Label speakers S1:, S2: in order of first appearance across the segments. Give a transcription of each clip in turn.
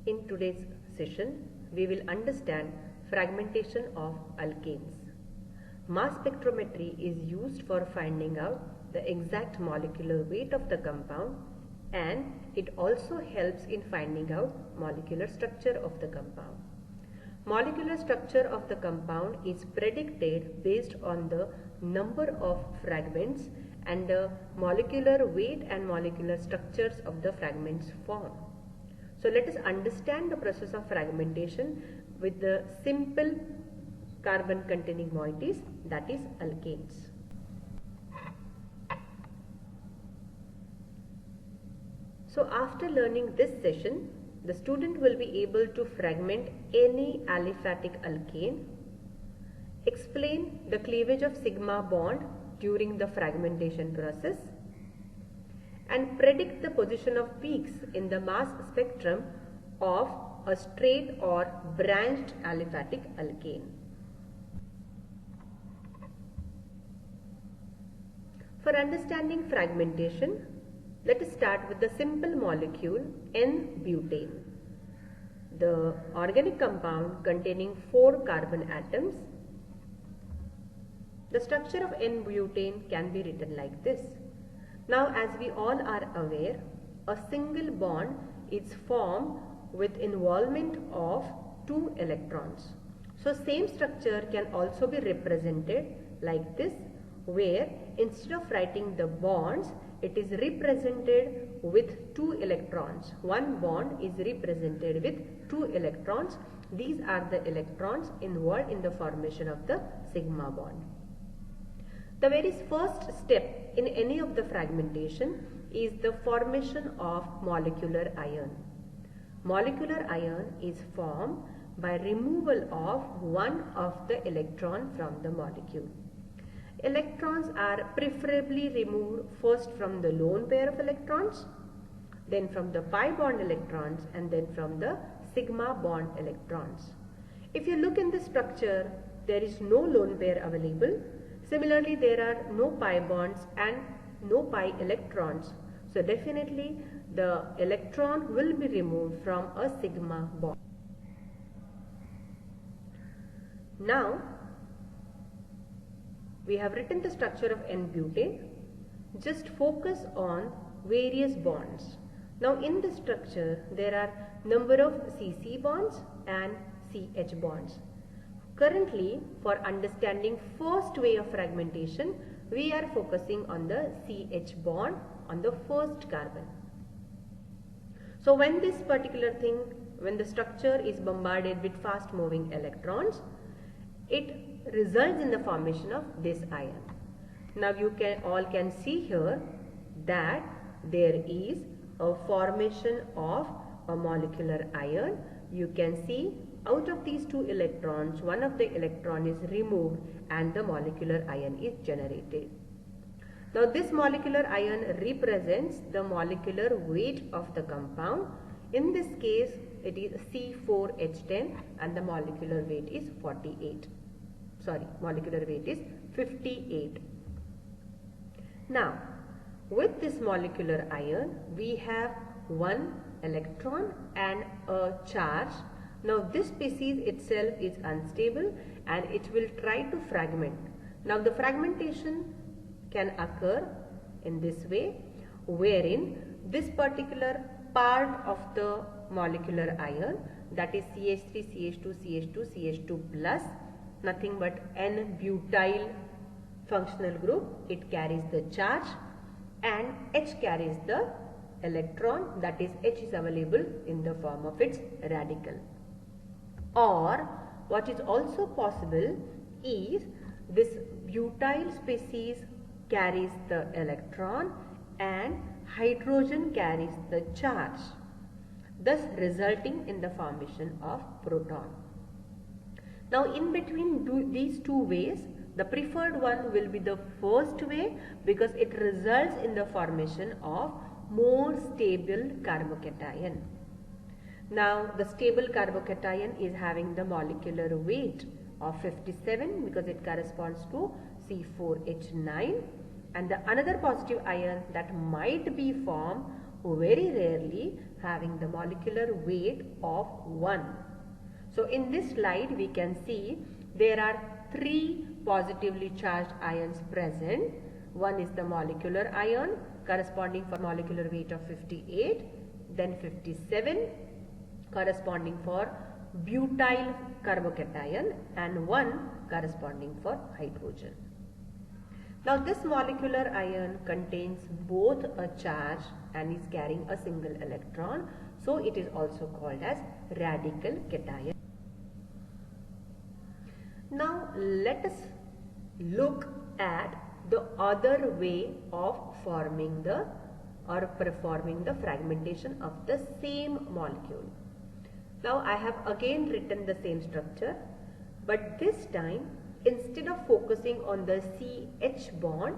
S1: In today's session, we will understand fragmentation of alkanes. Mass spectrometry is used for finding out the exact molecular weight of the compound, and it also helps in finding out molecular structure of the compound. Molecular structure of the compound is predicted based on the number of fragments and the molecular weight and molecular structures of the fragments formed. So let us understand the process of fragmentation with the simple carbon containing moieties, that is alkanes. So after learning this session, the student will be able to fragment any aliphatic alkane, explain the cleavage of sigma bond during the fragmentation process, and predict the position of peaks in the mass spectrum of a straight or branched aliphatic alkane. For understanding fragmentation, let us start with the simple molecule N-butane, the organic compound containing 4 carbon atoms. The structure of N-butane can be written like this. Now, as we all are aware, a single bond is formed with involvement of 2 electrons. So, same structure can also be represented like this, where instead of writing the bonds, it is represented with 2 electrons. One bond is represented with 2 electrons. These are the electrons involved in the formation of the sigma bond. The very first step in any of the fragmentation is the formation of molecular ion. Molecular ion is formed by removal of one of the electron from the molecule. Electrons are preferably removed first from the lone pair of electrons, then from the pi bond electrons, and then from the sigma bond electrons. If you look in the structure, there is no lone pair available. Similarly, there are no pi bonds and no pi electrons. So definitely the electron will be removed from a sigma bond. Now, we have written the structure of N-butane. Just focus on various bonds. Now in the structure, there are number of CC bonds and CH bonds. Currently, for understanding first way of fragmentation, we are focusing on the CH bond on the first carbon. So when this particular thing, when the structure is bombarded with fast moving electrons, it results in the formation of this ion. Now you all can see here that there is a formation of a molecular ion. You can see out of these 2 electrons, one of the electron is removed and the molecular ion is generated. Now this molecular ion represents the molecular weight of the compound. In this case, it is C4H10 and the molecular weight is 58. Molecular weight is 58. Now, with this molecular ion, we have one electron and a charge. Now, this species itself is unstable and it will try to fragment. Now, the fragmentation can occur in this way, wherein this particular part of the molecular ion, that is CH3, CH2, CH2, CH2 plus, nothing but N-butyl functional group, it carries the charge, and H carries the electron, that is H is available in the form of its radical. Or what is also possible is this butyl species carries the electron and hydrogen carries the charge, thus resulting in the formation of proton. Now in between these 2 ways, the preferred one will be the first way because it results in the formation of more stable carbocation. Now the stable carbocation is having the molecular weight of 57 because it corresponds to C4H9, and the another positive ion that might be formed very rarely having the molecular weight of 1. So in this slide we can see there are 3 positively charged ions present. One is the molecular ion corresponding for molecular weight of 58, then 57 corresponding for butyl carbocation, and 1 corresponding for hydrogen. Now this molecular ion contains both a charge and is carrying a single electron, so it is also called as radical cation. Now let us look at the other way of forming the or performing the fragmentation of the same molecule. Now I have again written the same structure, but this time instead of focusing on the CH bond,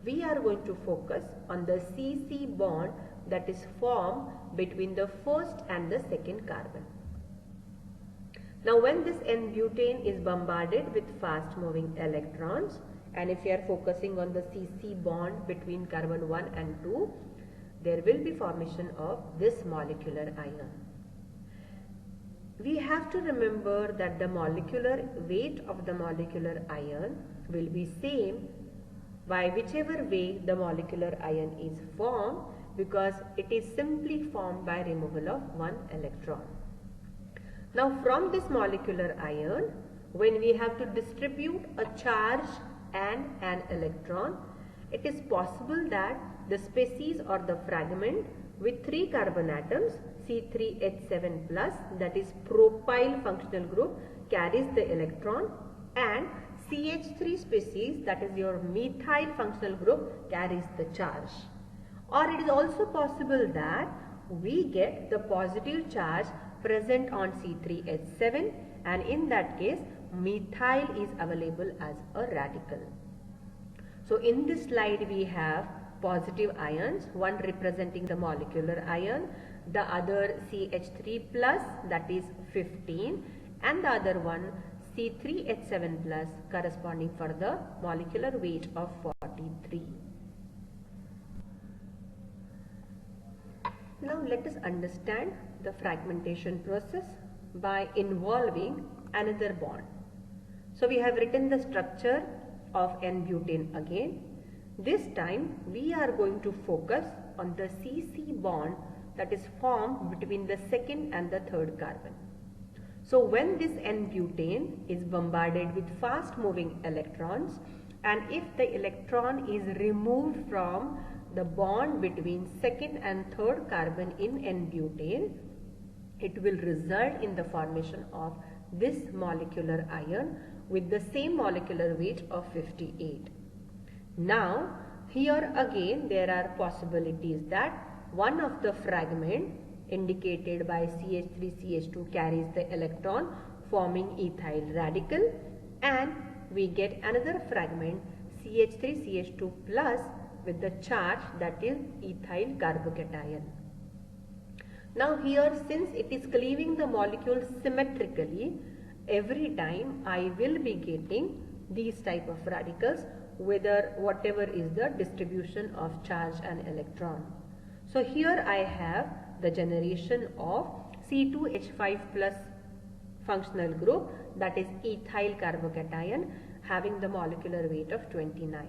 S1: we are going to focus on the CC bond that is formed between the first and the second carbon. Now when this N-butane is bombarded with fast moving electrons, and if we are focusing on the CC bond between carbon 1 and 2, there will be formation of this molecular ion. We have to remember that the molecular weight of the molecular ion will be same by whichever way the molecular ion is formed, because it is simply formed by removal of 1 electron. Now from this molecular ion, when we have to distribute a charge and an electron, it is possible that the species or the fragment with 3 carbon atoms, C3H7 plus, that is propyl functional group, carries the electron, and CH3 species, that is your methyl functional group, carries the charge. Or it is also possible that we get the positive charge present on C3H7, and in that case methyl is available as a radical. So in this slide we have positive ions, one representing the molecular ion, the other CH3 plus, that is 15, and the other one C3H7 plus, corresponding for the molecular weight of 43. Now let us understand the fragmentation process by involving another bond. So we have written the structure of N-butane again. This time we are going to focus on the CC bond that is formed between the second and the third carbon. So when this N-butane is bombarded with fast moving electrons, and if the electron is removed from the bond between second and third carbon in N-butane, it will result in the formation of this molecular ion with the same molecular weight of 58. Now here again there are possibilities that one of the fragment indicated by CH3CH2 carries the electron, forming ethyl radical, and we get another fragment CH3CH2 plus with the charge, that is ethyl carbocation. Now here, since it is cleaving the molecule symmetrically, every time I will be getting these type of radicals, whatever is the distribution of charge and electron. So here I have the generation of C2H5 plus functional group, that is ethyl carbocation, having the molecular weight of 29.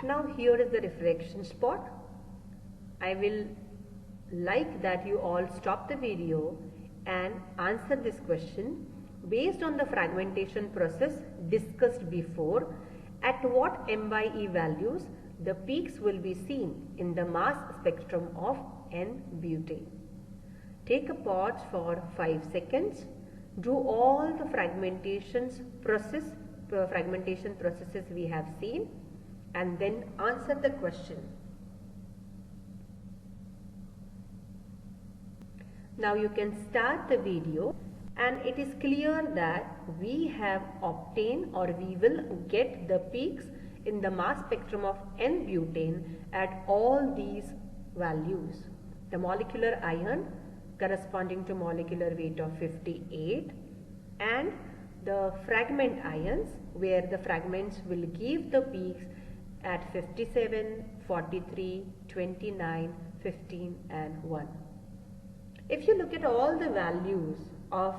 S1: Now here is the refraction spot. I will like that you all stop the video and answer this question based on the fragmentation process discussed before. At what M/E values the peaks will be seen in the mass spectrum of N-butane? Take a pause for 5 seconds. Do all the fragmentation processes we have seen, and then answer the question. Now you can start the video, and it is clear that we have obtained, or we will get, the peaks in the mass spectrum of N-butane at all these values. The molecular ion corresponding to molecular weight of 58, and the fragment ions, where the fragments will give the peaks at 57, 43, 29, 15 and 1. If you look at all the values of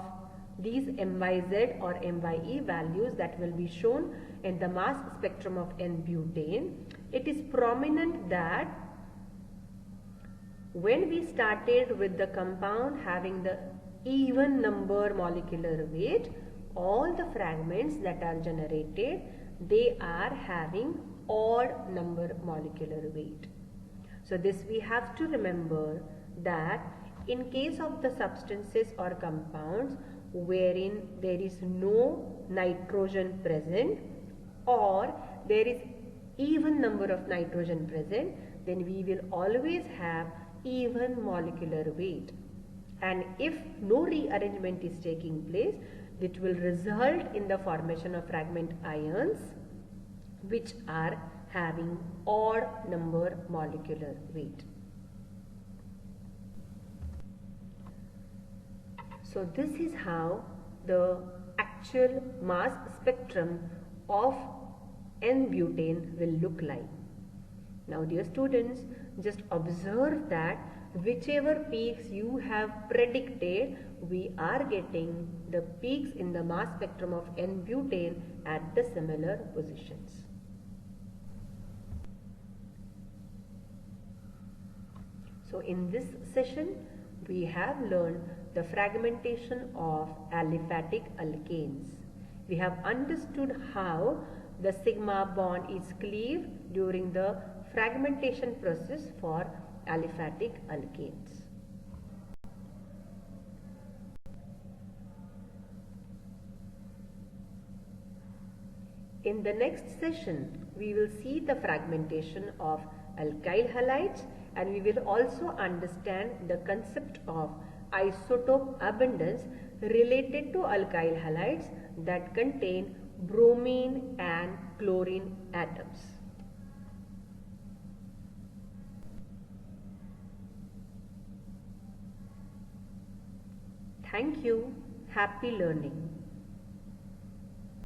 S1: these MyZ or MyE values that will be shown in the mass spectrum of N-butane, it is prominent that when we started with the compound having the even number molecular weight, all the fragments that are generated, they are having odd number molecular weight. So this we have to remember, that in case of the substances or compounds wherein there is no nitrogen present or there is even number of nitrogen present, then we will always have even molecular weight. And if no rearrangement is taking place, it will result in the formation of fragment ions which are having odd number molecular weight. So this is how the actual mass spectrum of N-butane will look like. Now dear students, just observe that whichever peaks you have predicted, we are getting the peaks in the mass spectrum of N-butane at the similar positions. So in this session, we have learned the fragmentation of aliphatic alkanes. We have understood how the sigma bond is cleaved during the fragmentation process for aliphatic alkanes. In the next session, we will see the fragmentation of alkyl halides, and we will also understand the concept of isotope abundance related to alkyl halides that contain bromine and chlorine atoms. Thank you. Happy learning.